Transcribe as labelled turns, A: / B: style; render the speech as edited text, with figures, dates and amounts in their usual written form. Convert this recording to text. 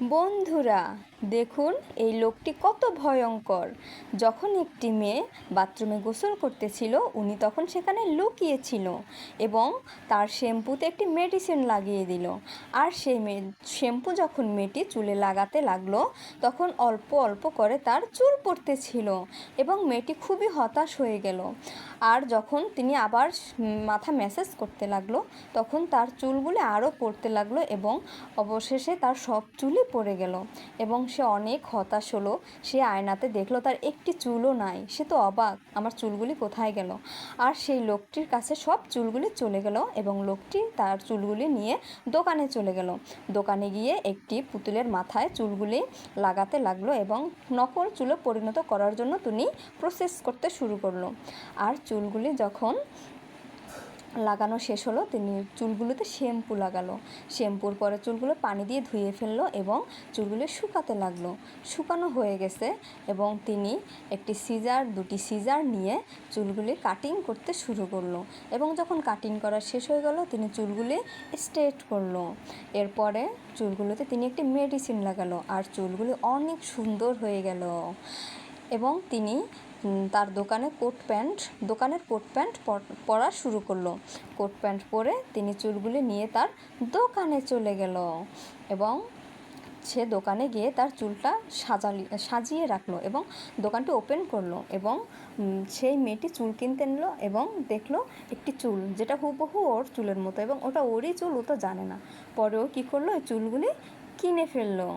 A: বন্ধুরা, দেখুন এই লোকটি কত ভয়ঙ্কর। যখন একটি মেয়ে বাথরুমে গোসল করতেছিল, উনি তখন সেখানে লুকিয়েছিল এবং তার শ্যাম্পুতে একটি মেডিসিন লাগিয়ে দিল। আর সেই শ্যাম্পু যখন মেয়েটি চুলে লাগাতে লাগলো, তখন অল্প অল্প করে তার চুল পড়তেছিল এবং মেয়েটি খুবই হতাশ হয়ে গেল। আর যখন তিনি আবার মাথা ম্যাসাজ করতে লাগলো, তখন তার চুলগুলি আরও পড়তে লাগলো এবং অবশেষে তার সব চুলই পড়ে গেল এবং সে অনেক হতাশ হলো। সে আয়নাতে দেখলো তার একটি চুলও নাই। সে তো অবাক, আমার চুলগুলি কোথায় গেল। আর সেই লোকটির কাছে সব চুলগুলি চলে গেল এবং লোকটি তার চুলগুলি নিয়ে দোকানে চলে গেল। দোকানে গিয়ে একটি পুতুলের মাথায় চুলগুলি লাগাতে লাগলো এবং নকল চুলে পরিণত করার জন্য তিনি প্রসেস করতে শুরু করলো। আর চুলগুলি যখন লাগানো শেষ হলো, তিনি চুলগুলোতে শ্যাম্পু লাগালো। শ্যাম্পুর পরে চুলগুলো পানি দিয়ে ধুয়ে ফেললো এবং চুলগুলো শুকাতে লাগলো। শুকানো হয়ে গেছে এবং তিনি দুটি সিজার নিয়ে চুলগুলি কাটিং করতে শুরু করলো এবং যখন কাটিং করা শেষ হয়ে গেল, তিনি চুলগুলি স্ট্রেট করলো। এরপরে চুলগুলোতে তিনি একটি মেডিসিন লাগালো আর চুলগুলি অনেক সুন্দর হয়ে গেল এবং তিনি তার দোকানের কোট প্যান্ট পরা শুরু করলো। কোট প্যান্ট পরে তিনি চুলগুলি নিয়ে তার দোকানে চলে গেল এবং সে দোকানে গিয়ে তার চুলটা সাজিয়ে রাখলো এবং দোকানটি ওপেন করলো এবং সেই মেয়েটি চুল কিনতে নিল এবং দেখলো একটি চুল যেটা হুবহু ওর চুলের মতো এবং ওটা ওরই চুল, ও তো জানে না। পরেও কী করলো, ওই চুলগুলি কিনে ফেললো